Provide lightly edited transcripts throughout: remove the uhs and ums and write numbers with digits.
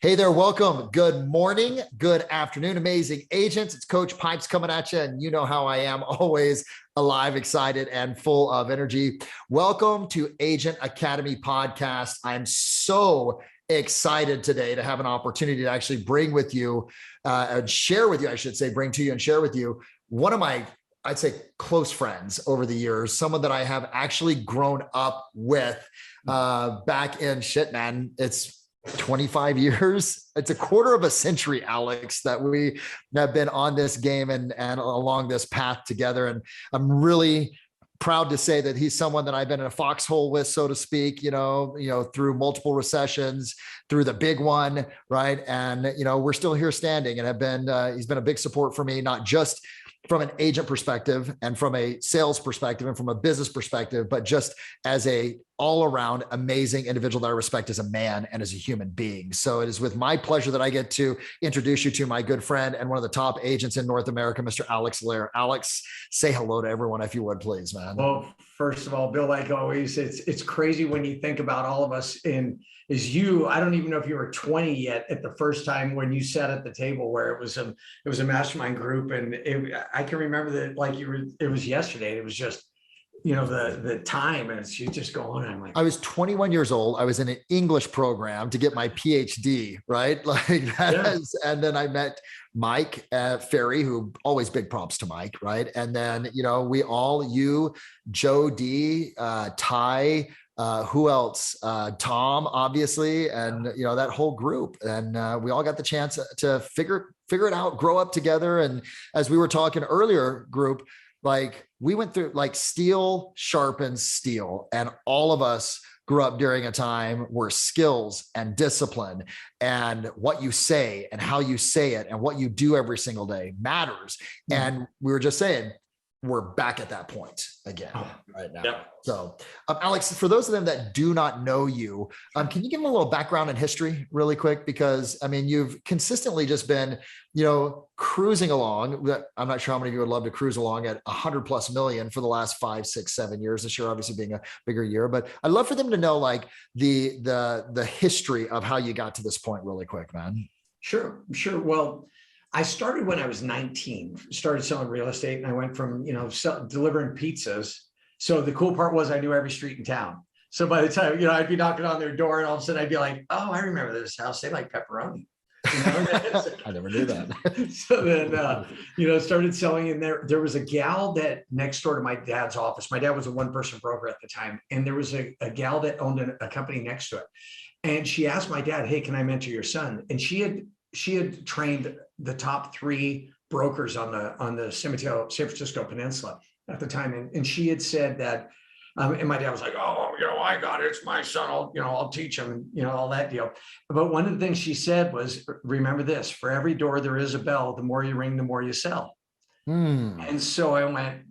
Hey there, welcome. Good morning, good afternoon, amazing agents. It's Coach Pipes coming at you, and you know how I am, always alive, excited, and full of energy. Welcome to Agent Academy Podcast. I'm so excited today to have an opportunity to actually bring with you and share with you, I should say, bring to you and share with you one of my I'd say close friends over the years, someone that I have actually grown up with back in man. It's 25 years. It's a quarter of a century, Alex, that we have been on this game and along this path together. And I'm really proud to say that he's someone that I've been in a foxhole with, so to speak, through multiple recessions, through the big one, right? And, we're still here standing and he's been a big support for me, not just from an agent perspective and from a sales perspective and from a business perspective, but just as a all around amazing individual that I respect as a man and as a human being. So it is with my pleasure that I get to introduce you to my good friend and one of the top agents in North America, Mr. Alex Lehr. Alex, say hello to everyone if you would, please, man. Well, first of all, Bill, like always, it's crazy when you think about all of us I don't even know if you were 20 yet at the first time when you sat at the table where it was a mastermind group. And I can remember that like it was yesterday. It was just, the time, and you just go on. I'm like, I was 21 years old. I was in an English program to get my PhD, right? And then I met Mike Ferry, who always big props to Mike, right? And then, you, Joe D, Ty, who else? Tom, obviously, and that whole group. And we all got the chance to figure it out, grow up together. And as we were talking earlier, group, like we went through like steel sharpens steel, and all of us grew up during a time where skills and discipline and what you say and how you say it and what you do every single day matters. Mm-hmm. And we were just saying, we're back at that point again right now. Yep. So, Alex, for those of them that do not know you, can you give them a little background and history really quick? Because I mean, you've consistently just been, cruising along. I'm not sure how many of you would love to cruise along at 100+ million for the last 5, 6, 7 years. This year, obviously being a bigger year, but I'd love for them to know like the history of how you got to this point really quick, man. Sure. Well, I started when I was 19, started selling real estate, and I went from, delivering pizzas. So the cool part was I knew every street in town. So by the time, I'd be knocking on their door and all of a sudden I'd be like, oh, I remember this house. They like pepperoni. I never knew that. So then, started selling, and there was a gal that next door to my dad's office. My dad was a one-person broker at the time. And there was a gal that owned a company next to it. And she asked my dad, hey, can I mentor your son? And she had trained the top 3 brokers on the San Francisco Peninsula at the time. And she had said that, and my dad was like, oh, I got it. It's my son. I'll teach him, all that deal. But one of the things she said was, remember this, for every door there is a bell, the more you ring, the more you sell. And so I went,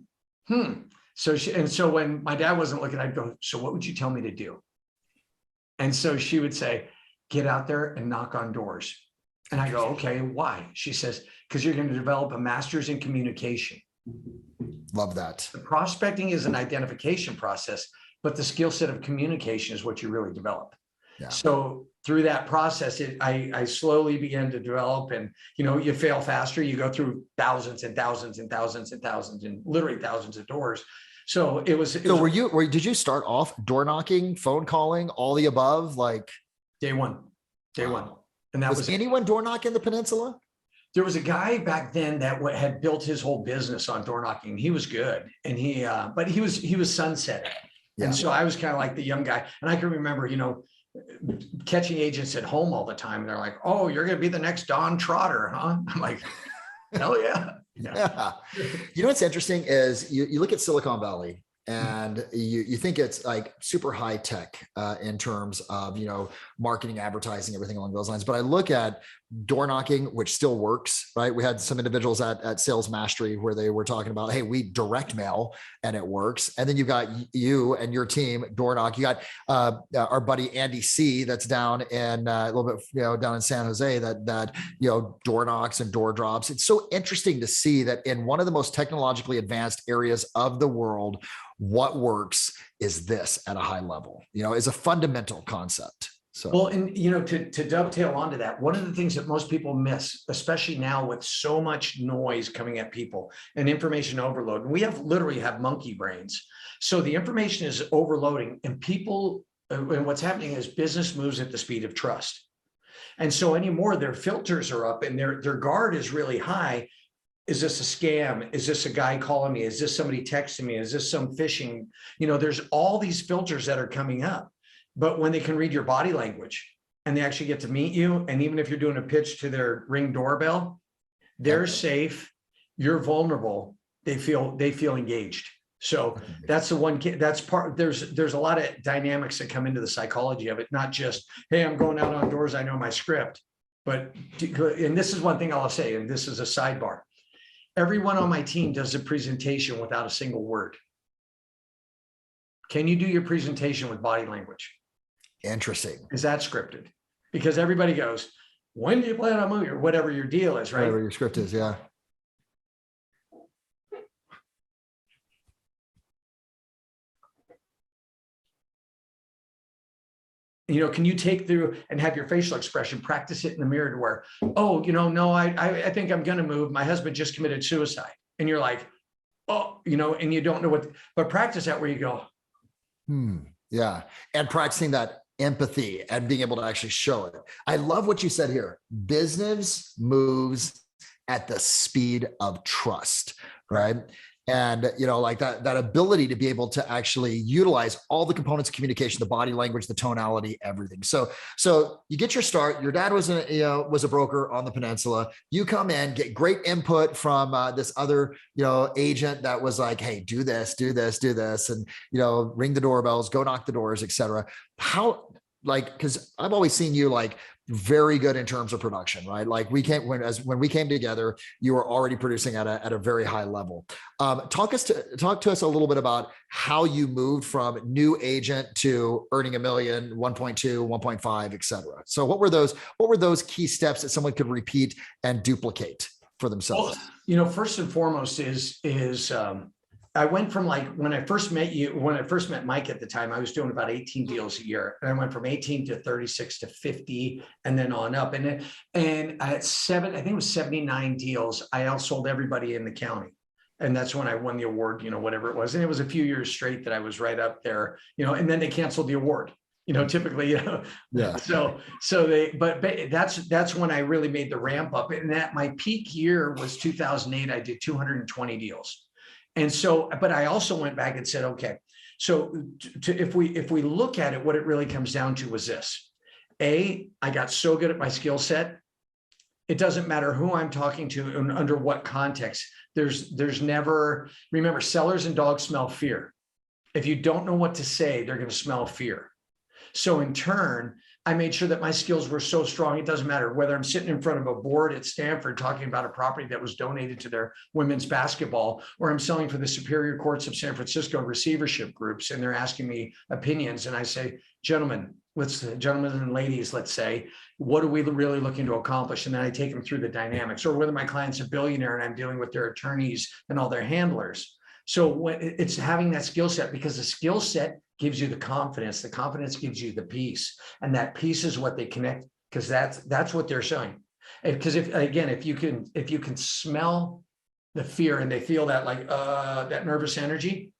So when my dad wasn't looking, I'd go, so what would you tell me to do? And so she would say, get out there and knock on doors. And I go, okay, why? She says, because you're going to develop a master's in communication. Love that. The prospecting is an identification process, but the skill set of communication is what you really develop. Yeah. So through that process, I slowly began to develop, and, you fail faster. You go through thousands and thousands and thousands and thousands and literally thousands of doors. So did you start off door knocking, phone calling, all the above? Like day one. And that was anyone door knocking the peninsula? There was a guy back then that had built his whole business on door knocking. He was good, and but he was sunsetting. Yeah. And so I was kind of like the young guy, and I can remember, catching agents at home all the time. And they're like, "Oh, you're going to be the next Don Trotter, huh?" I'm like, "Hell yeah!" Yeah. What's interesting is you look at Silicon Valley. And you think it's like super high tech in terms of, marketing, advertising, everything along those lines. But I look at door knocking, which still works, right? We had some individuals at Sales Mastery where they were talking about, hey, we direct mail and it works. And then you've got you and your team door knock. You got our buddy Andy C that's down in a little bit, down in San Jose that door knocks and door drops. It's so interesting to see that in one of the most technologically advanced areas of the world, what works is this at a high level, is a fundamental concept. So, well, and to dovetail onto that, one of the things that most people miss, especially now with so much noise coming at people and information overload, and we literally have monkey brains. So the information is overloading, and people, and what's happening is business moves at the speed of trust. And so anymore, their filters are up and their guard is really high. Is this a scam? Is this a guy calling me? Is this somebody texting me? Is this some phishing? There's all these filters that are coming up. But when they can read your body language and they actually get to meet you, and even if you're doing a pitch to their Ring doorbell, they're safe, you're vulnerable, they feel engaged. So that's the one, that's part, there's a lot of dynamics that come into the psychology of it, not just, hey, I'm going out on doors, I know my script. But, and this is one thing I'll say, and this is a sidebar. Everyone on my team does a presentation without a single word. Can you do your presentation with body language? Interesting. Is that scripted? Because everybody goes, when do you plan on moving, or whatever your deal is, right? Whatever your script is, yeah. Can you take through and have your facial expression, practice it in the mirror to where, oh, no, I think I'm going to move. My husband just committed suicide. And you're like, oh, and you don't know what, but practice that where you go. Yeah. And practicing that empathy and being able to actually show it. I love what you said here. Business moves at the speed of trust, right? And, like that ability to be able to actually utilize all the components of communication, the body language, the tonality, everything. So you get your start. Your dad was a broker on the peninsula. You come in, get great input from this other, agent that was like, hey, do this, do this, do this. And, ring the doorbells, go knock the doors, et cetera. How, because I've always seen you very good in terms of production, right? Like when we came together, you were already producing at a very high level. Talk to us a little bit about how you moved from new agent to earning $1 million, 1.2, 1.5, et cetera. So what were those key steps that someone could repeat and duplicate for themselves? Well, first and foremost is I went from when I first met Mike at the time, I was doing about 18 deals a year. And I went from 18 to 36 to 50 and then on up. And at I think it was 79 deals, I outsold everybody in the county. And that's when I won the award, whatever it was. And it was a few years straight that I was right up there, and then they canceled the award, typically, Yeah. So but that's when I really made the ramp up. And that my peak year was 2008. I did 220 deals. And so, but I also went back and said, okay, so if we look at it, what it really comes down to was this. I got so good at my skill set. It doesn't matter who I'm talking to and under what context. There's never, remember, sellers and dogs smell fear. If you don't know what to say, they're going to smell fear. So in turn, I made sure that my skills were so strong. It doesn't matter whether I'm sitting in front of a board at Stanford talking about a property that was donated to their women's basketball, or I'm selling for the Superior Courts of San Francisco receivership groups, and they're asking me opinions. And I say, gentlemen and ladies, let's say, what are we really looking to accomplish? And then I take them through the dynamics, or whether my client's a billionaire and I'm dealing with their attorneys and all their handlers. So when it's having that skill set, because the skill set gives you the confidence gives you the peace, and that peace is what they connect, because that's what they're showing. Because if you can smell the fear and they feel that that nervous energy,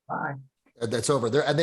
bye. That's over there. And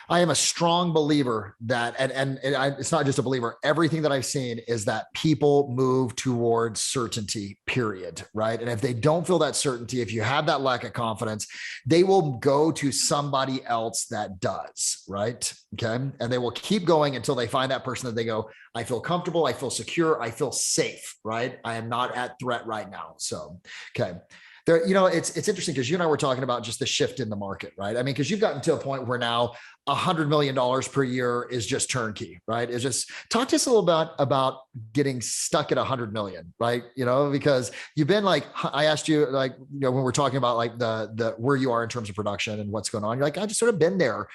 I am a strong believer that, it's not just a believer, everything that I've seen is that people move towards certainty, period. Right. And if they don't feel that certainty, if you have that lack of confidence, they will go to somebody else that does. Right. Okay. And they will keep going until they find that person that they go, I feel comfortable. I feel secure. I feel safe. Right. I am not at threat right now. So, okay. There, it's interesting because you and I were talking about just the shift in the market, right? I mean, because you've gotten to a point where now $100 million per year is just turnkey, right? It's just, talk to us a little bit about getting stuck at 100 million, right? Because you've been I asked you when we're talking about the where you are in terms of production and what's going on, you're like, I just sort of been there,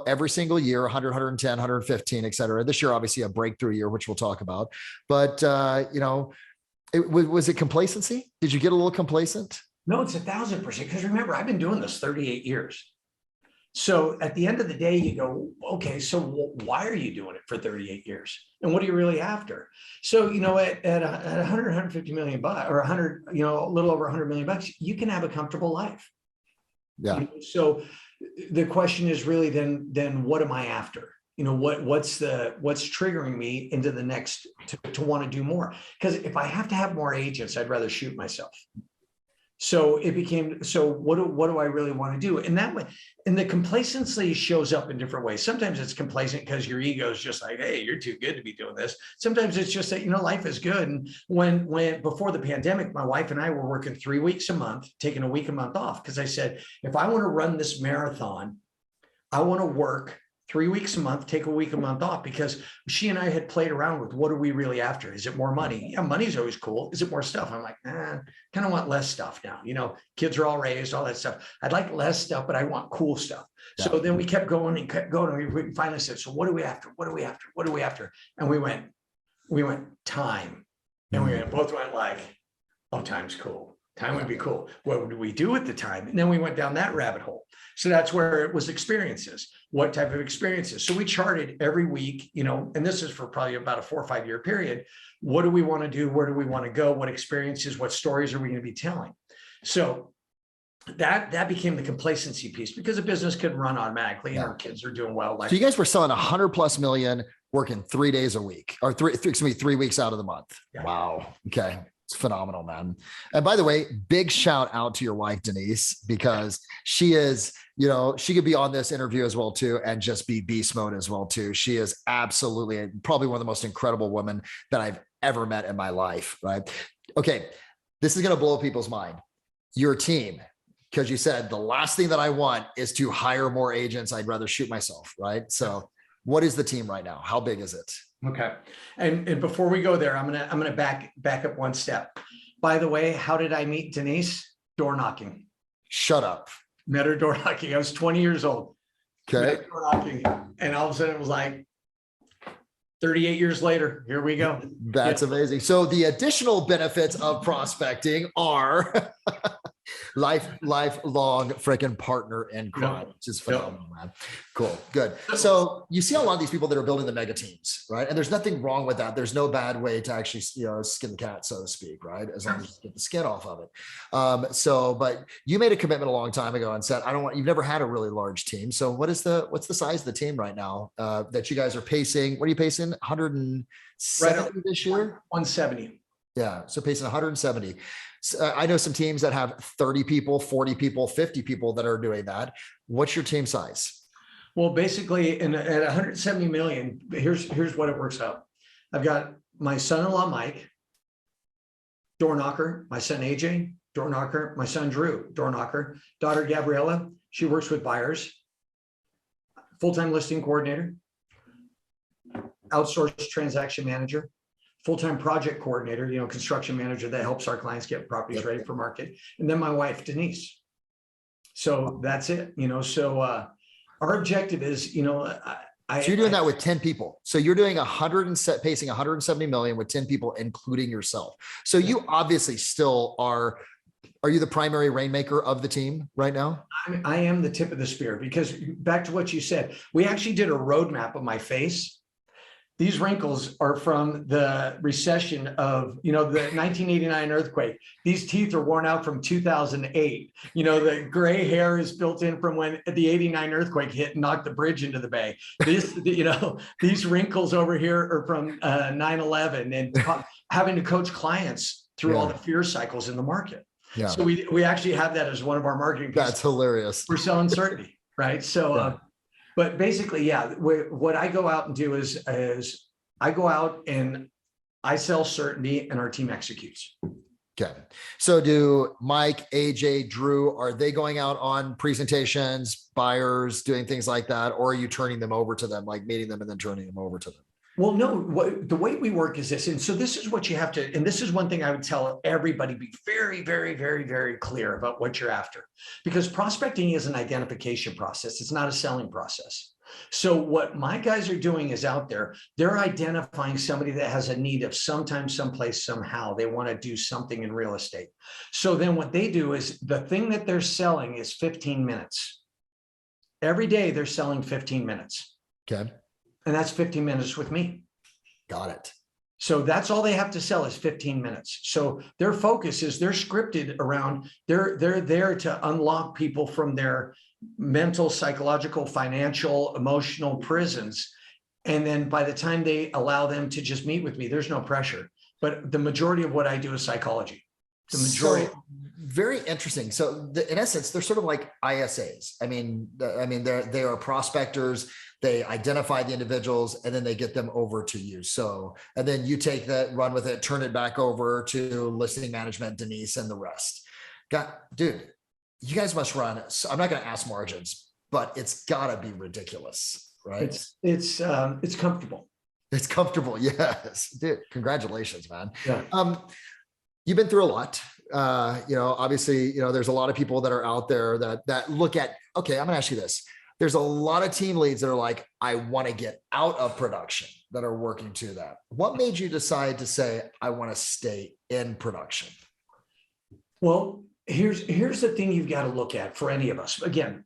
every single year, 100, 110, 115, et cetera. This year, obviously a breakthrough year, which we'll talk about, but was it complacency? Did you get a little complacent? No, it's 1,000%. Because remember, I've been doing this 38 years. So at the end of the day, you go, okay, so why are you doing it for 38 years? And what are you really after? So, at 100, 150 million bucks or 100, a little over 100 million bucks, you can have a comfortable life. Yeah. So the question is really then what am I after? What's triggering me into the next to want to do more? Because if I have to have more agents, I'd rather shoot myself. So it became, what do I really want to do? And that way, and the complacency shows up in different ways. Sometimes it's complacent because your ego is just like, hey, you're too good to be doing this. Sometimes it's just that, life is good. And when before the pandemic, my wife and I were working 3 weeks a month, taking a week a month off. Because I said, if I want to run this marathon, I want to work 3 weeks a month, take a week a month off, because she and I had played around with what are we really after? Is it more money? Yeah, money's always cool. Is it more stuff? I'm like, kind of want less stuff now. Kids are all raised, all that stuff. I'd like less stuff, but I want cool stuff. Yeah. So then we kept going and kept going. And we finally said, so what are we after? What are we after? What are we after? And we went time. And we both went like, oh, time's cool. Time would be cool. What would we do at the time? And then we went down that rabbit hole. So that's where it was experiences. What type of experiences? So we charted every week, and this is for probably about a 4 or 5 year period. What do we want to do? Where do we want to go? What experiences, what stories are we going to be telling? So that became the complacency piece, because the business could run automatically and our kids are doing well. So you guys were selling 100+ million, working 3 days a week, or 3 weeks out of the month. Yeah. Wow. Okay. It's phenomenal, man. And by the way, big shout out to your wife, Denise, because she is, she could be on this interview as well too, and just be beast mode as well too. She is absolutely probably one of the most incredible women that I've ever met in my life. Right. Okay. This is going to blow people's mind. Your team, because you said the last thing that I want is to hire more agents. I'd rather shoot myself. Right. So what is the team right now? How big is it? Okay. And before we go there, I'm gonna back up one step. By the way, how did I meet Denise? Door knocking. Shut up. Met her door knocking. I was 20 years old. Okay. Door knocking. And all of a sudden it was like 38 years later, here we go. That's amazing. So the additional benefits of prospecting are lifelong freaking partner in crime, which is phenomenal, man. Cool. Good. So you see a lot of these people that are building the mega teams, right? And there's nothing wrong with that. There's no bad way to actually, skin the cat, so to speak, right? As long as you get the skin off of it. But you made a commitment a long time ago and said, you've never had a really large team. So what's the size of the team right now that you guys are pacing? What are you pacing? 170 this year? 170. Yeah. So pacing 170. I know some teams that have 30 people, 40 people, 50 people that are doing that. What's your team size? Well, basically at 170 million, here's what it works out. I've got my son-in-law, Mike, door knocker, my son, AJ, door knocker, my son, Drew, door knocker, daughter, Gabriella, she works with buyers, full-time listing coordinator, outsourced transaction manager, full-time project coordinator, construction manager that helps our clients get properties ready for market. And then my wife, Denise. So that's it, so our objective is, so you're doing that with 10 people. So you're doing pacing 170 million with 10 people, including yourself. So you obviously still are you the primary rainmaker of the team right now? I am the tip of the spear, because back to what you said, we actually did a roadmap of my face. These wrinkles are from the recession of, the 1989 earthquake. These teeth are worn out from 2008. The gray hair is built in from when the 89 earthquake hit and knocked the bridge into the bay. These wrinkles over here are from 9/11 and having to coach clients through all the fear cycles in the market. Yeah. So we actually have that as one of our marketing pieces. That's hilarious. We're selling certainty, right? So, but basically, what I go out and do is I go out and I sell certainty and our team executes. Okay. So do Mike, AJ, Drew, are they going out on presentations, buyers, doing things like that? Or are you turning them over to them, like meeting them and then turning them over to them? Well, no, the way we work is this. And so this is what you have to, and this is one thing I would tell everybody, be very, very, very, very clear about what you're after, because prospecting is an identification process. It's not a selling process. So what my guys are doing is out there, they're identifying somebody that has a need of sometime, someplace, somehow. They want to do something in real estate. So then what they do is the thing that they're selling is 15 minutes. Every day they're selling 15 minutes. Okay. And that's 15 minutes with me. Got it. So that's all they have to sell is 15 minutes. So their focus is they're scripted around, they're there to unlock people from their mental, psychological, financial, emotional prisons. And then by the time they allow them to just meet with me, there's no pressure. But the majority of what I do is psychology. The majority. So, very interesting. So in essence, they're sort of like ISAs. I mean, they are prospectors. They identify the individuals and then they get them over to you. So, and then you take that, run with it, turn it back over to listing management, Denise, and the rest. Dude, you guys must run. I'm not going to ask margins, but it's got to be ridiculous, right? It's comfortable. It's comfortable. Yes, dude. Congratulations, man. Yeah. You've been through a lot. Obviously, there's a lot of people that are out there that look at, okay, I'm going to ask you this. There's a lot of team leads that are like, I want to get out of production, that are working to that. What made you decide to say, I want to stay in production? Well, here's the thing you've got to look at for any of us. Again,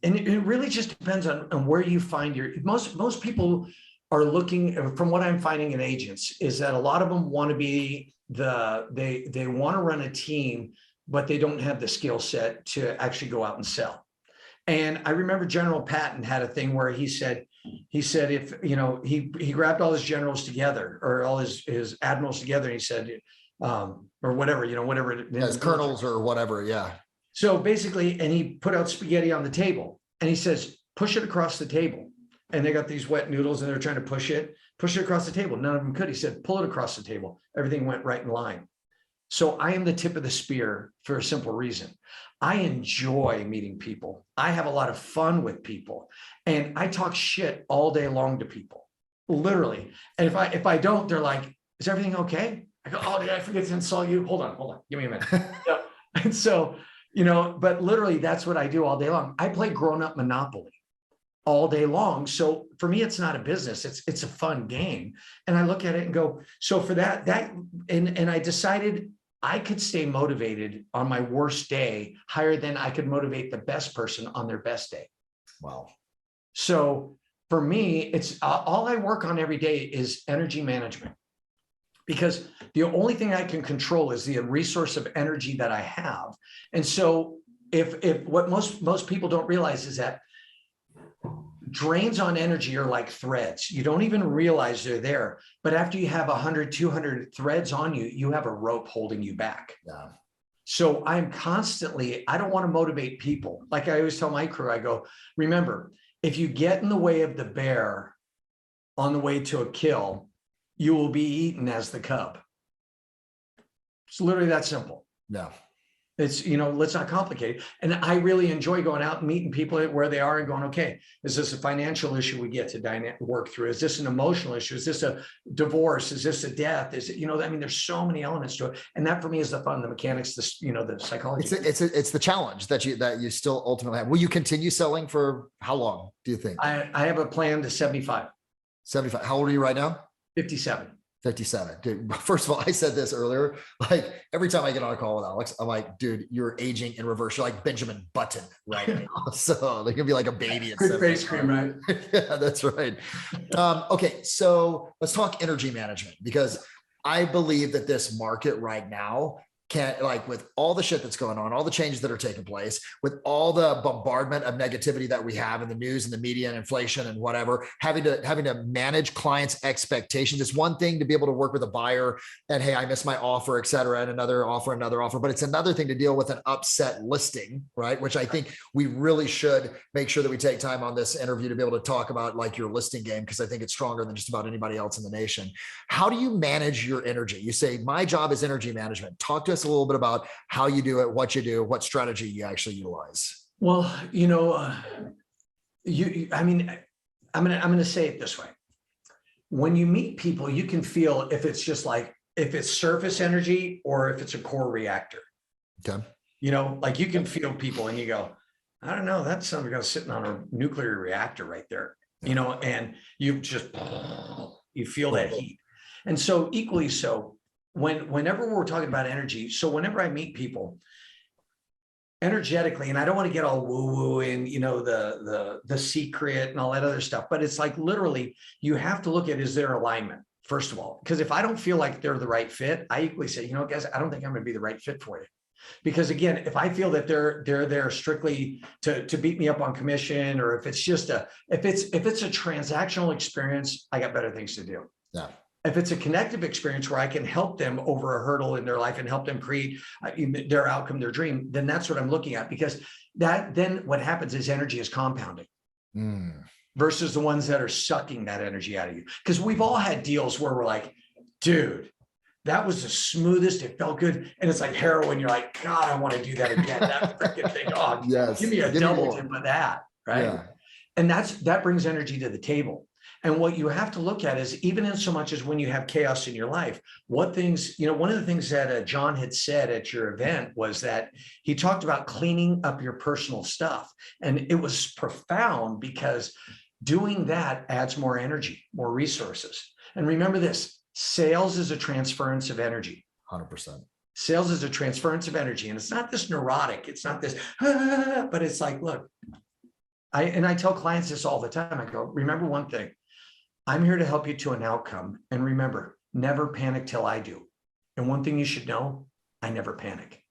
and it really just depends on where you find most people are looking, from what I'm finding in agents, is that a lot of them want to be they want to run a team, but they don't have the skill set to actually go out and sell. And I remember General Patton had a thing where he said, if, he grabbed all his generals together, or all his admirals together, and he said, or whatever, whatever. As colonels or whatever. Yeah. So basically, and he put out spaghetti on the table and he says, push it across the table. And they got these wet noodles and they're trying to push it across the table. None of them could. He said, pull it across the table. Everything went right in line. So I am the tip of the spear for a simple reason. I enjoy meeting people. I have a lot of fun with people, and I talk shit all day long to people, literally. And if I don't, they're like, is everything okay? I go, oh, did I forget to insult you? Hold on. Give me a minute. Yeah. And so, but literally that's what I do all day long. I play grown-up Monopoly all day long. So for me, it's not a business. It's a fun game. And I look at it and go, so for that, and I decided I could stay motivated on my worst day higher than I could motivate the best person on their best day. Wow. So for me, it's all I work on every day is energy management, because the only thing I can control is the resource of energy that I have. And so if what most people don't realize is that drains on energy are like threads. You don't even realize they're there. But after you have 100, 200 threads on you, you have a rope holding you back. Yeah. So I don't want to motivate people. Like I always tell my crew, I go, remember, if you get in the way of the bear on the way to a kill, you will be eaten as the cub. It's literally that simple. No. It's, let's not complicate it. And I really enjoy going out and meeting people where they are and going, okay, is this a financial issue we get to work through? Is this an emotional issue? Is this a divorce? Is this a death? Is it, there's so many elements to it. And that for me is the fun, the mechanics, the psychology. It's the challenge that you still ultimately have. Will you continue selling for how long, do you think? I have a plan to 75. 75. How old are you right now? 57. 57. Dude, first of all, I said this earlier, like every time I get on a call with Alex, I'm like, dude, you're aging in reverse. You're like Benjamin Button right now. So they're gonna be like a baby. Quick face cream, right? Yeah, that's right. Okay, so let's talk energy management, because I believe that this market right now with all the shit that's going on, all the changes that are taking place, with all the bombardment of negativity that we have in the news and the media and inflation and whatever, having to manage clients' expectations. It's one thing to be able to work with a buyer and, hey, I missed my offer, et cetera, and another offer, but it's another thing to deal with an upset listing, right? Which I think we really should make sure that we take time on this interview to be able to talk about like your listing game, because I think it's stronger than just about anybody else in the nation. How do you manage your energy? You say, my job is energy management. Talk to us a little bit about how you do it, what you do, what strategy you actually utilize. Well, I'm going to say it this way. When you meet people, you can feel if it's surface energy or if it's a core reactor. Okay. Like you can feel people and you go, I don't know, that's something that's sitting on a nuclear reactor right there, and you feel that heat. And so equally so, whenever we're talking about energy, so whenever I meet people, energetically, and I don't want to get all woo-woo in, the secret and all that other stuff, but it's like literally you have to look at, is there alignment, first of all? Because if I don't feel like they're the right fit, I equally say, guys, I don't think I'm going to be the right fit for you. Because again, if I feel that they're there strictly to beat me up on commission, or if it's just if it's a transactional experience, I got better things to do. Yeah. If it's a connective experience where I can help them over a hurdle in their life and help them create their outcome, their dream, then that's what I'm looking at. Because then what happens is energy is compounding. Versus the ones that are sucking that energy out of you. Because we've all had deals where we're like, dude, that was the smoothest. It felt good. And it's like heroin. You're like, God, I want to do that again. That freaking thing. Oh, yes. Give me a double tip of that. Right. Yeah. And that brings energy to the table. And what you have to look at is, even in so much as when you have chaos in your life, what things, one of the things that John had said at your event was that he talked about cleaning up your personal stuff. And it was profound, because doing that adds more energy, more resources. And remember this, sales is a transference of energy. 100%. Sales is a transference of energy. And it's not this neurotic, it's not this, but it's like, look, I tell clients this all the time. I go, remember one thing, I'm here to help you to an outcome. And remember, never panic till I do. And one thing you should know, I never panic.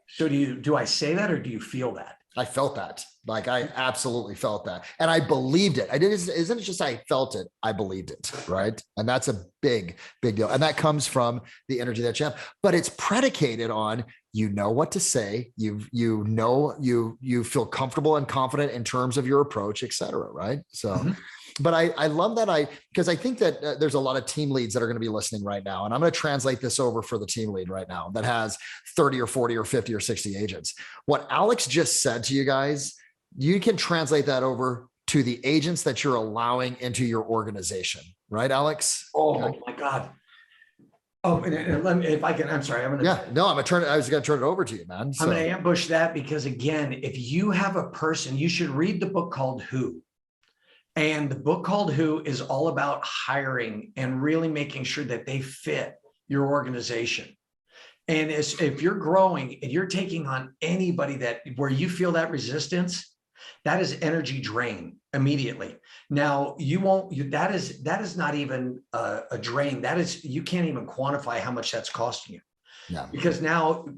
So do I say that, or do you feel that? I felt that. Like, I absolutely felt that. And I believed it. Isn't it just, I felt it, I believed it. Right. And that's a big, big deal. And that comes from the energy that you have, but it's predicated on, what to say, you feel comfortable and confident in terms of your approach, et cetera. Right. So, but I love that, because I think that there's a lot of team leads that are going to be listening right now. And I'm going to translate this over for the team lead right now that has 30 or 40 or 50 or 60 agents. What Alex just said to you guys, you can translate that over to the agents that you're allowing into your organization. Right, Alex? Oh my God. Oh, and let me, if I can, I'm sorry. I was going to turn it over to you, man. So. I'm going to ambush that, because again, if you have a person, you should read the book called Who. And the book called Who is all about hiring and really making sure that they fit your organization. And if you're growing and you're taking on anybody where you feel that resistance, that is energy drain immediately. Now that is not even a drain. You can't even quantify how much that's costing you. Yeah. Because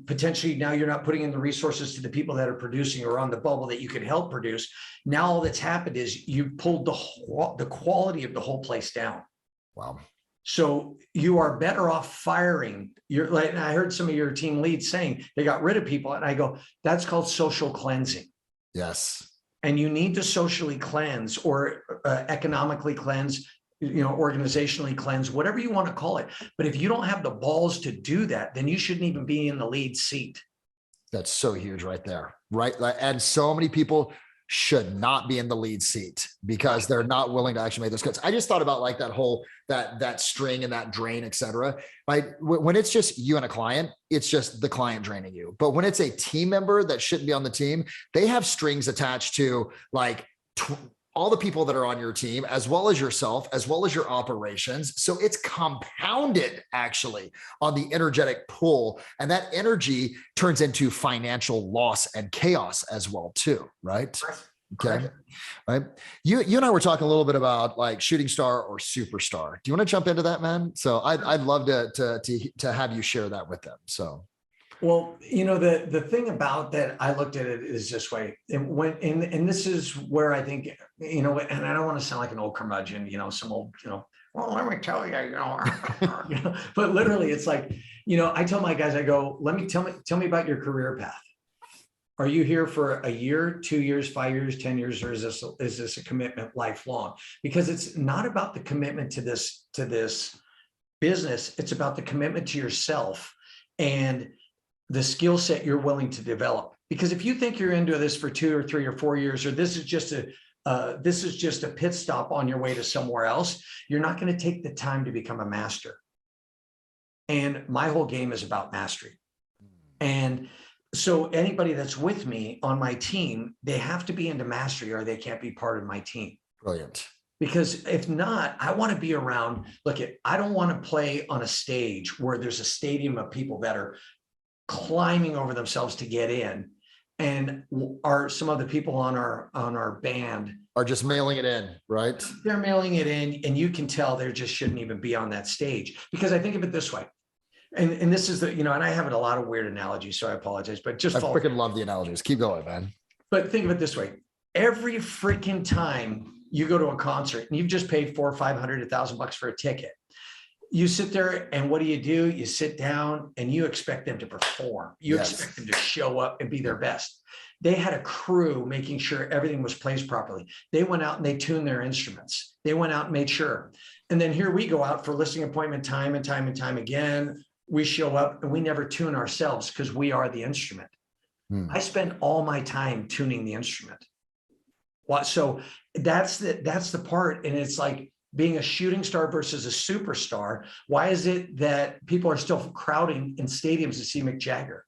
potentially you're not putting in the resources to the people that are producing or on the bubble that you can help produce. Now all that's happened is you pulled the quality of the whole place down. Wow. So you are better off firing. I heard some of your team leads saying they got rid of people, and I go, that's called social cleansing. Yes. And you need to socially cleanse, or economically cleanse, organizationally cleanse, whatever you want to call it. But if you don't have the balls to do that, then you shouldn't even be in the lead seat. That's so huge right there. Right. And so many people should not be in the lead seat because they're not willing to actually make those cuts. I just thought about like that whole, that string and that drain, et cetera. Like when it's just you and a client, it's just the client draining you. But when it's a team member that shouldn't be on the team, they have strings attached to like all the people that are on your team, as well as yourself, as well as your operations. So it's compounded actually on the energetic pull, and that energy turns into financial loss and chaos as well too, right? Okay. Right. You and I were talking a little bit about like shooting star or superstar. Do you want to jump into that, man? So I'd love to have you share that with them. So. Well, the thing about that, I looked at it is this way. And this is where I think, and I don't want to sound like an old curmudgeon, some old, well, let me tell you, but literally it's like, I tell my guys, I go, tell me about your career path. Are you here for a year, 2 years, 5 years, 10 years, or is this a commitment lifelong? Because it's not about the commitment to this business. It's about the commitment to yourself and the skill set you're willing to develop. Because if you think you're into this for 2 or 3 or 4 years, or this is just a pit stop on your way to somewhere else, you're not going to take the time to become a master. And my whole game is about mastery. And so anybody that's with me on my team, they have to be into mastery or they can't be part of my team. Brilliant. Because if not, I want to be around. I don't want to play on a stage where there's a stadium of people that are climbing over themselves to get in. And some of the people on our band are just mailing it in, right? They're mailing it in, and you can tell they just shouldn't even be on that stage. Because I think of it this way, and this is the, and I have a lot of weird analogies, so I apologize, but just I freaking love the analogies. Keep going, man. But think of it this way: every freaking time you go to a concert and you've just paid $400 or $500, $1,000 for a ticket, you sit there and what do? You sit down and you expect them to perform. You expect them to show up and be their best. They had a crew making sure everything was placed properly. They went out and they tuned their instruments. They went out and made sure. And then here we go out for listening appointment time and time and time again. We show up and we never tune ourselves because we are the instrument. I spend all my time tuning the instrument. So that's the part. And it's like being a shooting star versus a superstar. Why is it that people are still crowding in stadiums to see Mick Jagger?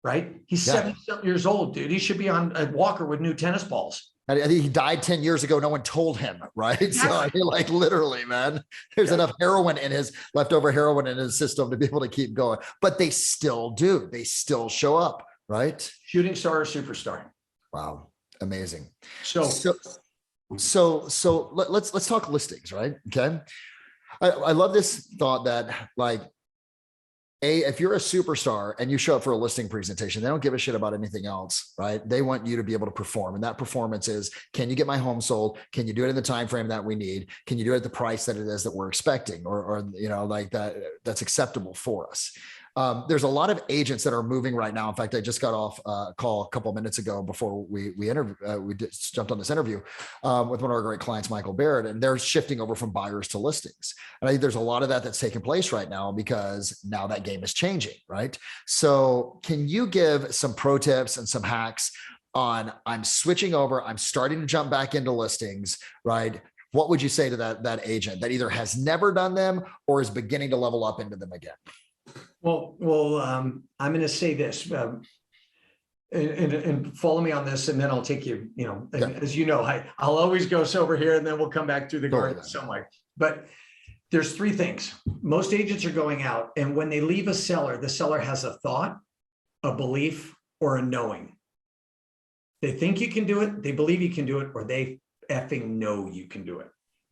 Right? He's 70 years old, dude. He should be on a walker with new tennis balls. I think he died 10 years ago. No one told him, right? Exactly. So I mean, like literally, man, there's enough leftover heroin in his system to be able to keep going. But they still do. They still show up, right? Shooting star or superstar. Wow. Amazing. So let's talk listings, right? Okay. I love this thought that like, if you're a superstar and you show up for a listing presentation, they don't give a shit about anything else, right? They want you to be able to perform. And that performance is, can you get my home sold? Can you do it in the time frame that we need? Can you do it at the price that it is that we're expecting or like that's acceptable for us? There's a lot of agents that are moving right now. In fact, I just got off a call a couple of minutes ago before we jumped on this interview with one of our great clients, Michael Barrett, and they're shifting over from buyers to listings. And I think there's a lot of that's taking place right now because now that game is changing, right? So can you give some pro tips and some hacks on I'm switching over, I'm starting to jump back into listings, right? What would you say to that agent that either has never done them or is beginning to level up into them again? Well, I'm going to say this, and follow me on this, and then I'll take you. As you know, I'll always go over here, and then we'll come back through the garden some way. But there's three things. Most agents are going out, and when they leave a seller, the seller has a thought, a belief, or a knowing. They think you can do it, they believe you can do it, or they effing know you can do it.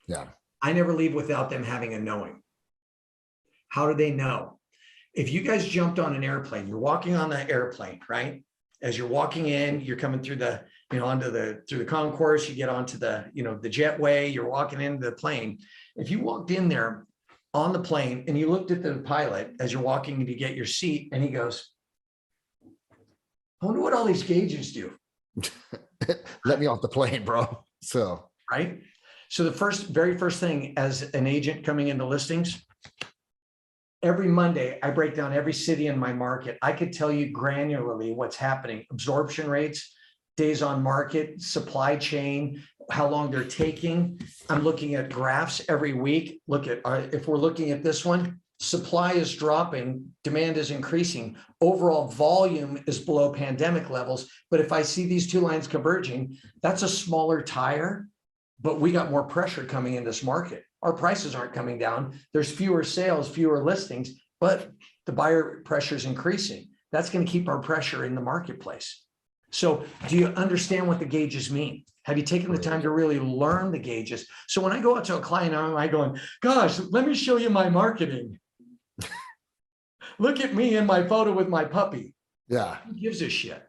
Yeah. I never leave without them having a knowing. How do they know? If you guys jumped on an airplane, you're walking on the airplane, right? As you're walking in, you're coming through through the concourse, you get onto the jetway, you're walking into the plane. If you walked in there on the plane and you looked at the pilot as you're walking to get your seat and he goes, I wonder what all these gauges do. Let me off the plane, bro. So, right. So the very first thing as an agent coming into listings, every Monday, I break down every city in my market. I could tell you granularly what's happening, absorption rates, days on market, supply chain, how long they're taking. I'm looking at graphs every week. If we're looking at this one, supply is dropping, demand is increasing. Overall volume is below pandemic levels. But if I see these two lines converging, that's a smaller tire, but we got more pressure coming in this market. Our prices aren't coming down. There's fewer sales, fewer listings, but the buyer pressure is increasing. That's going to keep our pressure in the marketplace. So do you understand what the gauges mean? Have you taken the time to really learn the gauges? So when I go out to a client, I'm going, gosh, let me show you my marketing. Look at me in my photo with my puppy. Yeah. Who gives a shit?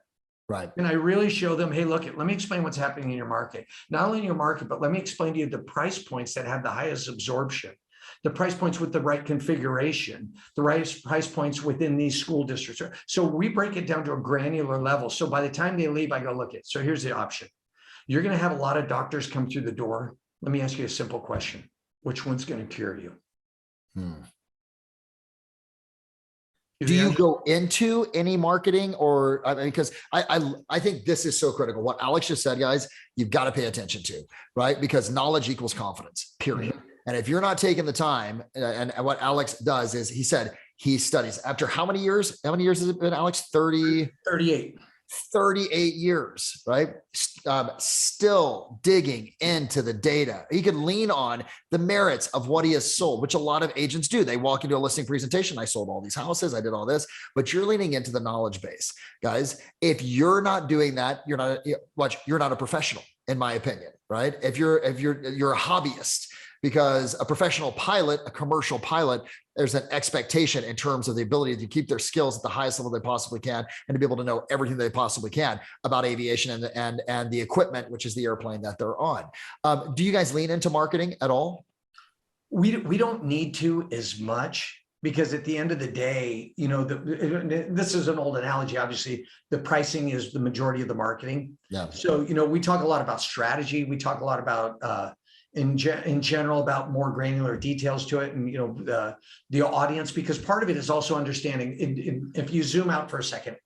Right. And I really show them, hey, look, let me explain what's happening in your market. Not only in your market, but let me explain to you the price points that have the highest absorption, the price points with the right configuration, the right price points within these school districts. So we break it down to a granular level. So by the time they leave, I go, look it. So here's the option. You're going to have a lot of doctors come through the door. Let me ask you a simple question. Which one's going to cure you? Do you go into any marketing or because I think this is so critical. What Alex just said, guys, you've got to pay attention to, right? Because knowledge equals confidence, period. And if you're not taking the time, and what Alex does is he said he studies after how many years? How many years has it been, Alex? 38. 38 years, right? Still digging into the data. He can lean on the merits of what he has sold, which a lot of agents do. They walk into a listing presentation. I sold all these houses. I did all this, but you're leaning into the knowledge base, guys. If you're not doing that, you're not a professional, in my opinion, right? If you're a hobbyist, because a professional pilot, a commercial pilot, there's an expectation in terms of the ability to keep their skills at the highest level they possibly can, and to be able to know everything they possibly can about aviation and the equipment, which is the airplane that they're on. Do you guys lean into marketing at all? We don't need to as much, because at the end of the day, this is an old analogy. Obviously, the pricing is the majority of the marketing. Yeah. So, we talk a lot about strategy. We talk a lot about in general about more granular details to it, and the audience, because part of it is also understanding. If you zoom out for a second,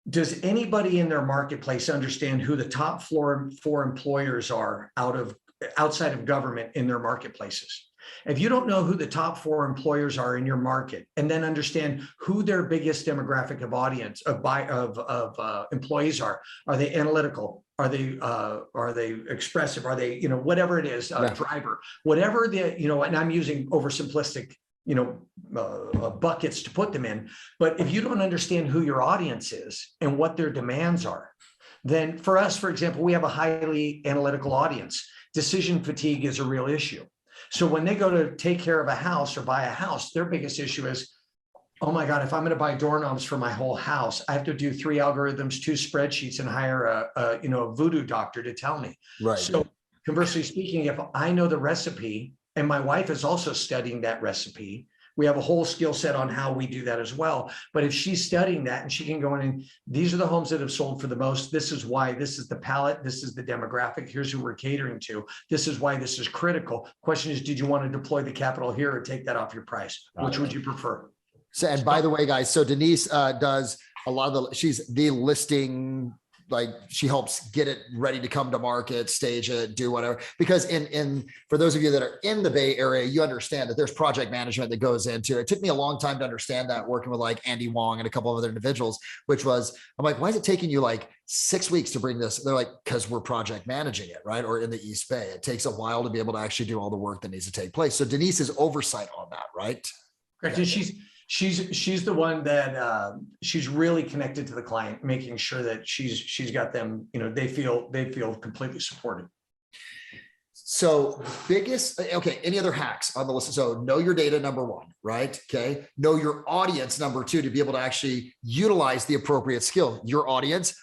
does anybody in their marketplace understand who the top four employers are outside of government in their marketplaces? If you don't know who the top four employers are in your market, and then understand who their biggest demographic of audience of employees are they analytical? Are they expressive? Are they, whatever it is, driver, whatever and I'm using oversimplistic, buckets to put them in. But if you don't understand who your audience is and what their demands are, then for us, for example, we have a highly analytical audience. Decision fatigue is a real issue. So when they go to take care of a house or buy a house, their biggest issue is, oh my God, if I'm going to buy doorknobs for my whole house, I have to do 3 algorithms, 2 spreadsheets, and hire a voodoo doctor to tell me. Right. So conversely speaking, if I know the recipe and my wife is also studying that recipe, we have a whole skill set on how we do that as well. But if she's studying that and she can go in and these are the homes that have sold for the most, this is why, this is the palette, this is the demographic, here's who we're catering to, this is why this is critical. Question is, did you want to deploy the capital here or take that off your price? Which would you prefer? So, and by the way, guys, so Denise does a lot of she's the listing, like she helps get it ready to come to market, stage it, do whatever. Because for those of you that are in the Bay Area, you understand that there's project management that goes into it. It took me a long time to understand that, working with like Andy Wong and a couple of other individuals, which was, I'm like, why is it taking you like 6 weeks to bring this? They're like, because we're project managing it, right? Or in the East Bay, it takes a while to be able to actually do all the work that needs to take place. So Denise's oversight on that, right? Correct. And she's the one that she's really connected to the client, making sure that she's got them, they feel completely supported. So any other hacks on the list? So know your data, number one, right? Okay. Know your audience, number two, to be able to actually utilize the appropriate skill. Your audience,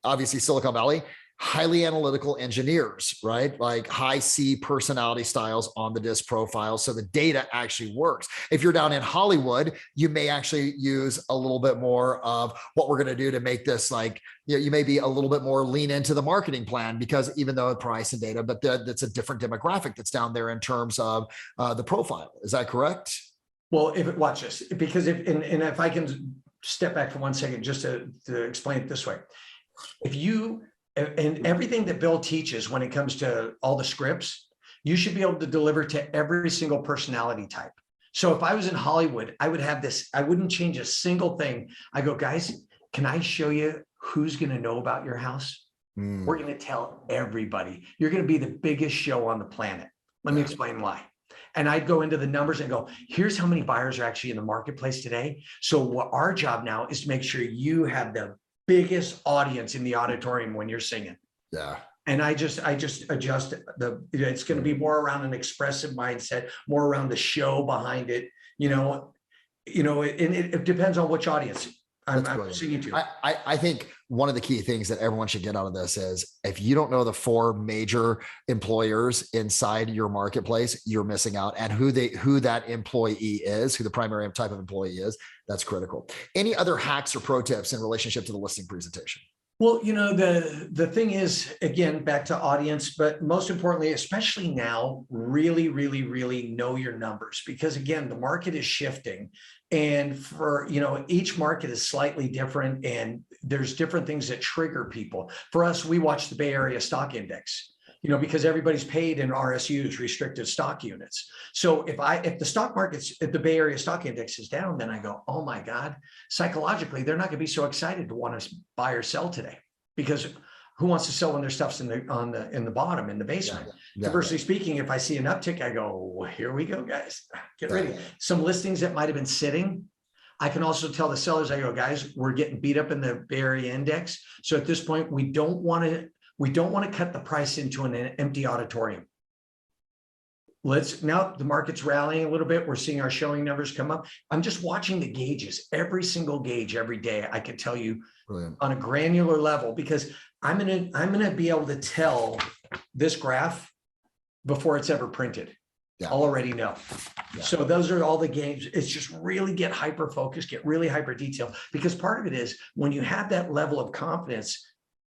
obviously Silicon Valley, highly analytical engineers, right? Like high C personality styles on the disc profile. So the data actually works. If you're down in Hollywood, you may actually use a little bit more of what we're going to do to make this like, you may be a little bit more lean into the marketing plan, because even though price and data, but that's a different demographic that's down there in terms of the profile. Is that correct? Well, watch this, because if I can step back for 1 second, just to explain it this way. And everything that Bill teaches when it comes to all the scripts, you should be able to deliver to every single personality type. So if I was in Hollywood, I would have this, I wouldn't change a single thing. I go, guys, can I show you who's going to know about your house? We're going to tell everybody. You're going to be the biggest show on the planet. Let me explain why. And I'd go into the numbers and go, here's how many buyers are actually in the marketplace today. So what our job now is to make sure you have the biggest audience in the auditorium when you're singing. Yeah. And I just adjust it's going to be more around an expressive mindset, more around the show behind it, and it depends on which audience I'm singing to. I think one of the key things that everyone should get out of this is, if you don't know the 4 major employers inside your marketplace, you're missing out. And who that employee is, who the primary type of employee is, that's critical. Any other hacks or pro tips in relationship to the listing presentation? Well, the thing is, again, back to audience, but most importantly, especially now, really, really, really know your numbers, because again, the market is shifting, and for, each market is slightly different, and there's different things that trigger people. For us, we watch the Bay Area Stock Index. because everybody's paid in RSUs, restricted stock units. So if the stock market's, if the Bay Area stock index is down, then I go, oh my God, psychologically, they're not going to be so excited to want to buy or sell today, because who wants to sell when their stuff's in the bottom, in the basement? Conversely speaking, if I see an uptick, I go, well, here we go, guys, get ready. Some listings that might've been sitting, I can also tell the sellers, I go, guys, we're getting beat up in the Bay Area index. So at this point, we don't want to cut the price into an empty auditorium. Now the market's rallying a little bit. We're seeing our showing numbers come up. I'm just watching the gauges, every single gauge every day. I can tell you on a granular level, because I'm gonna be able to tell this graph before it's ever printed. I'll already know. So those are all the games. It's just really get hyper focused, get really hyper detailed, because part of it is when you have that level of confidence,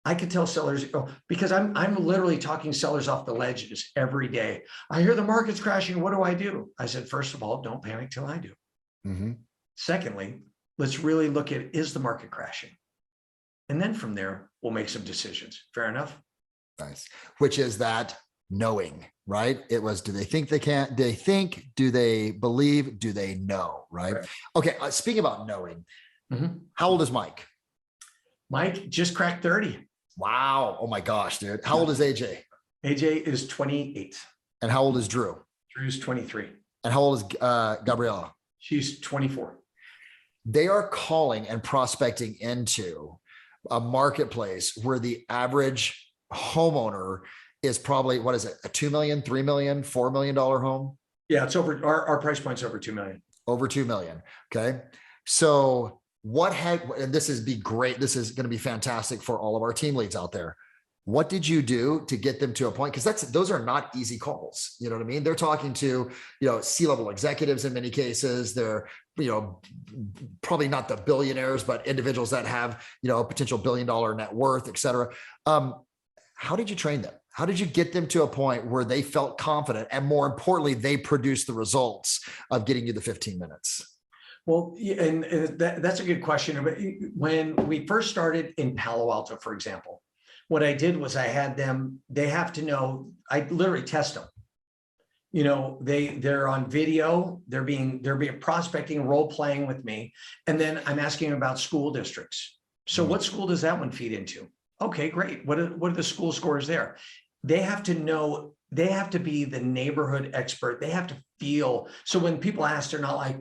I can tell sellers, because I'm literally talking sellers off the ledges every day. I hear the market's crashing. What do I do? I said, first of all, don't panic till I do. Secondly, let's really look at, is the market crashing? And then from there, we'll make some decisions. Fair enough? Nice. Which is that knowing, right? It was, do they think they can't? Do they think? Do they believe? Do they know? Right? Okay. Speaking about knowing, how old is Mike? Mike just cracked 30. Wow. Oh my gosh, dude. How old is AJ? AJ is 28. And how old is Drew? Drew's 23. And how old is Gabriella? She's 24. They are calling and prospecting into a marketplace where the average homeowner is probably, what is it? A $2 million, $3 million, $4 million home? Yeah, it's over, our price point's over 2 million. Over 2 million. Okay. So and this is great. This is going to be fantastic for all of our team leads out there. What did you do to get them to a point? Because those are not easy calls. You know what I mean? They're talking to, C-level executives in many cases. They're, probably not the billionaires, but individuals that have, a potential $1 billion net worth, et cetera. How did you train them? How did you get them to a point where they felt confident, and more importantly, they produced the results of getting you the 15 minutes? Well, and that's a good question. When we first started in Palo Alto, for example, what I did was I had them, they have to know, I literally test them. They're on video, they're being prospecting, role playing with me. And then I'm asking them about school districts. So what school does that one feed into? Okay, great. What are the school scores there? They have to know, they have to be the neighborhood expert. They have to feel. So when people ask, they're not like,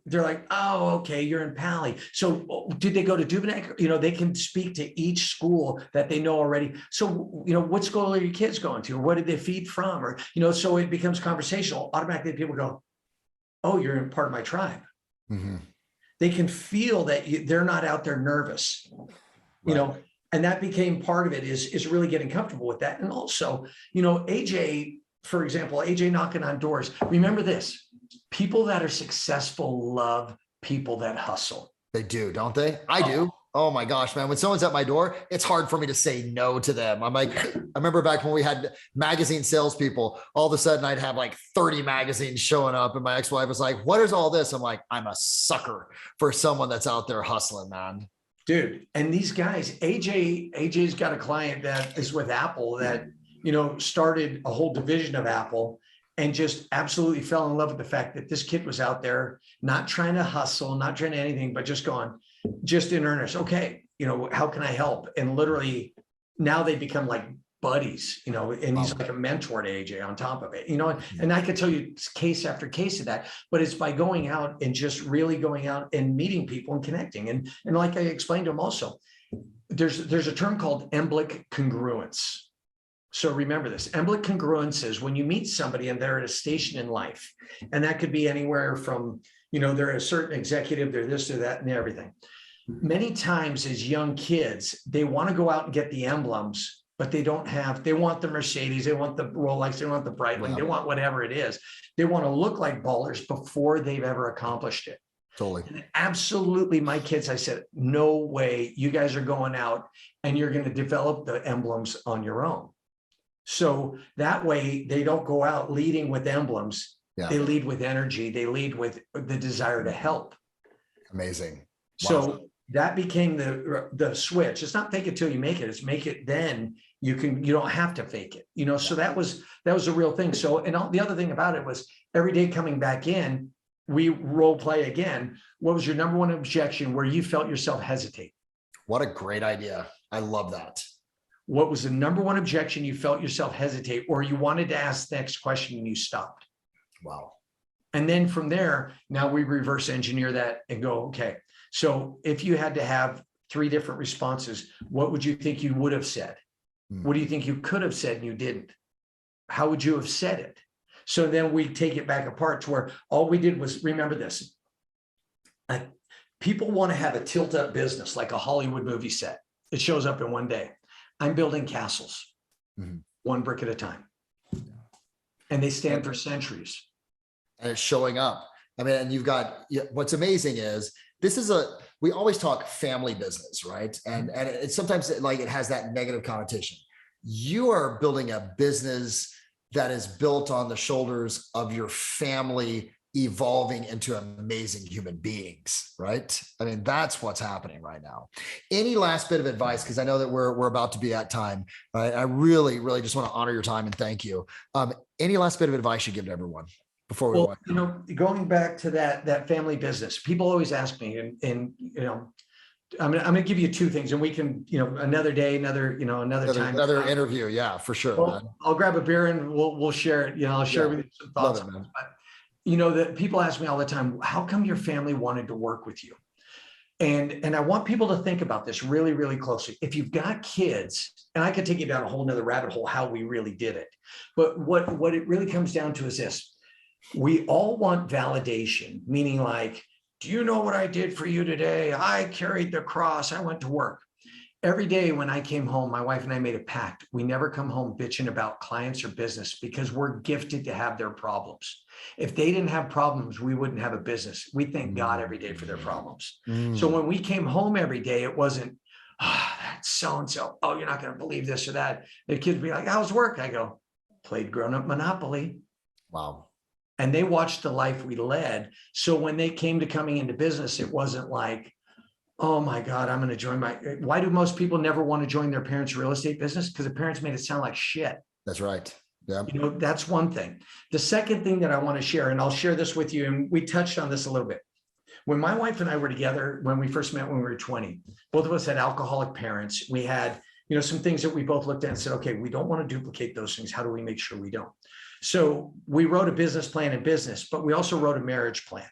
they're like, oh, okay, you're in Pali. So did they go to Dubnik? They can speak to each school that they know already. So, what school are your kids going to? Or what did they feed from? Or, so it becomes conversational. Automatically people go, oh, you're in part of my tribe. They can feel that they're not out there nervous, and that became part of it is really getting comfortable with that. And also, AJ, for example, AJ knocking on doors. Remember this, people that are successful love people that hustle. They do, don't they? I do. Oh my gosh, man. When someone's at my door, it's hard for me to say no to them. I'm like, I remember back when we had magazine salespeople, all of a sudden I'd have like 30 magazines showing up, and my ex-wife was like, what is all this? I'm like, I'm a sucker for someone that's out there hustling, man. Dude. And these guys, AJ's got a client that is with Apple that, started a whole division of Apple, and just absolutely fell in love with the fact that this kid was out there, not trying to hustle, not trying to anything, but just in earnest. Okay, how can I help? And literally now they become like buddies, and he's like a mentor to AJ on top of it, and I could tell you case after case of that, but it's by going out and just really going out and meeting people and connecting. And like I explained to him also, there's a term called emblic congruence. So remember this, emblic congruence is when you meet somebody and they're at a station in life, and that could be anywhere from, they're a certain executive, they're this or that and everything. Many times as young kids, they want to go out and get the emblems, but they want the Mercedes, they want the Rolex, they want the Breitling, they want whatever it is. They want to look like ballers before they've ever accomplished it. Totally. And absolutely, my kids, I said, no way, you guys are going out and you're going to develop the emblems on your own. So that way they don't go out leading with emblems. They lead with energy. They lead with the desire to help. Amazing. Wow. that became the switch. It's not fake it till you make it. It's make it, then you don't have to fake it, so that was a real thing. So, and the other thing about it was every day coming back in, we role play again. What was your number one objection where you felt yourself hesitate? What a great idea. I love that. What was the number one objection you felt yourself hesitate, or you wanted to ask the next question and you stopped? Wow. And then from there, now we reverse engineer that and go, okay, so if you had to have 3 different responses, what would you think you would have said? What do you think you could have said and you didn't? How would you have said it? So then we take it back apart to where all we did was, remember this, people want to have a tilt up business like a Hollywood movie set. It shows up in one day. I'm building castles, one brick at a time. And they stand for centuries. And it's showing up. I mean, and you've got, what's amazing is we always talk family business, right? And it's sometimes like it has that negative connotation. You are building a business that is built on the shoulders of your family evolving into amazing human beings, right? I mean, that's what's happening right now. Any last bit of advice? Because I know that we're about to be at time. Right? I really, really just want to honor your time and thank you. Any last bit of advice you give to everyone before we walk? Going back to that family business, people always ask me, and I'm going to give you 2 things, and we can, another day, another time, another interview. Yeah, for sure. Well, I'll grab a beer and we'll share it. I'll share with you some thoughts. Love it, man. But that people ask me all the time, how come your family wanted to work with you? And I want people to think about this really, really closely. If you've got kids, and I could take you down a whole nother rabbit hole, how we really did it. But what it really comes down to is this. We all want validation, meaning like, do you know what I did for you today? I carried the cross. I went to work. Every day when I came home, my wife and I made a pact. We never come home bitching about clients or business because we're gifted to have their problems. If they didn't have problems, we wouldn't have a business. We thank God every day for their problems. So when we came home every day, it wasn't, that's so-and-so. Oh, you're not going to believe this or that. The kids would be like, how's work? I go, played grown-up Monopoly. Wow. And they watched the life we led. So when they came to coming into business, it wasn't like, oh my God, I'm going to join why do most people never want to join their parents' real estate business? Because the parents made it sound like shit. That's right. Yeah. That's one thing. The second thing that I want to share, and I'll share this with you, and we touched on this a little bit. When my wife and I were together, when we first met, when we were 20, both of us had alcoholic parents. We had, some things that we both looked at and said, okay, we don't want to duplicate those things. How do we make sure we don't? So we wrote a business plan in business, but we also wrote a marriage plan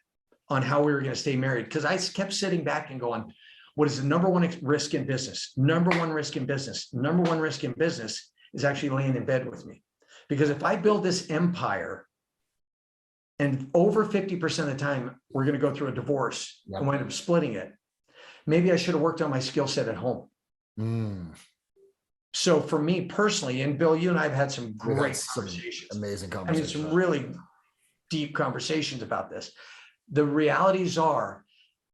on how we were going to stay married. Because I kept sitting back and going, what is the number one risk in business? Number one risk in business. Number one risk in business is actually laying in bed with me. Because if I build this empire and over 50% of the time, we're going to go through a divorce and wind up splitting it, maybe I should have worked on my skill set at home. So for me personally, and Bill, you and I have had some great conversations. Amazing conversations. Some really deep conversations about this. The realities are,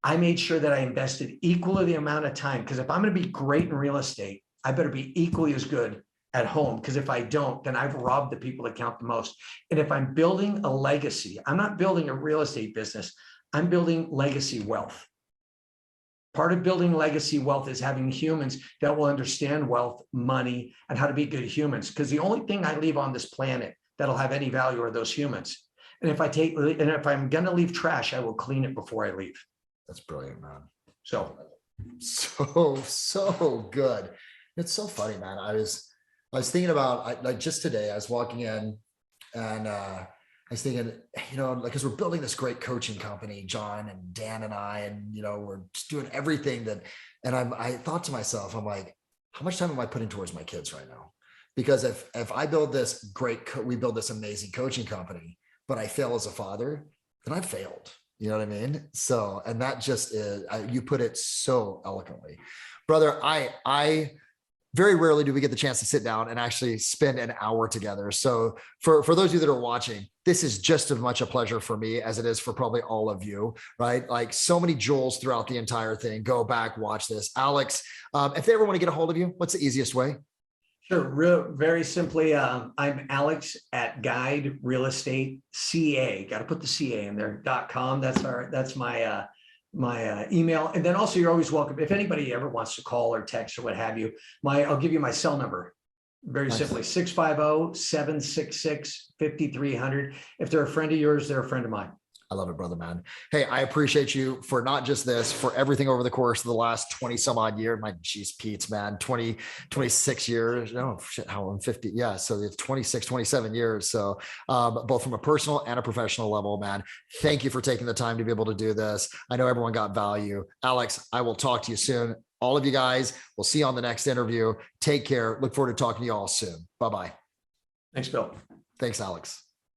I made sure that I invested equally the amount of time, because if I'm going to be great in real estate, I better be equally as good at home. Because if I don't, then I've robbed the people that count the most. And if I'm building a legacy, I'm not building a real estate business, I'm building legacy wealth. Part of building legacy wealth is having humans that will understand wealth, money, and how to be good humans. Because the only thing I leave on this planet that'll have any value are those humans. And if I'm going to leave trash, I will clean it before I leave. That's brilliant, man. So good. It's so funny, man. I was thinking about, like just today, I was walking in and I was thinking, because we're building this great coaching company, John and Dan and I, and, we're just doing everything and I thought to myself, I'm like, how much time am I putting towards my kids right now? Because if I build this we build this amazing coaching company, but I fail as a father, then I've failed. You know what I mean? So, and that just is, you put it so eloquently, brother. I very rarely do we get the chance to sit down and actually spend an hour together. So for those of you that are watching, this is just as much a pleasure for me as it is for probably all of you, right? Like so many jewels throughout the entire thing. Go back, watch this. Alex, if they ever want to get a hold of you, what's the easiest way? Sure. Very simply, I'm Alex at Guide Real Estate CA. Got to put the CA in there, .com. That's my email. And then also you're always welcome. If anybody ever wants to call or text or what have you, I'll give you my cell number. Very simply, 650-766-5300. If they're a friend of yours, they're a friend of mine. I love it, brother, man. Hey, I appreciate you for not just this, for everything over the course of the last 20 some odd years. My geez, Pete's, man, 26 years. No, shit, how I'm 50. Yeah. So it's 26, 27 years. So both from a personal and a professional level, man, thank you for taking the time to be able to do this. I know everyone got value. Alex, I will talk to you soon. All of you guys, we'll see you on the next interview. Take care. Look forward to talking to you all soon. Bye-bye. Thanks, Bill. Thanks, Alex.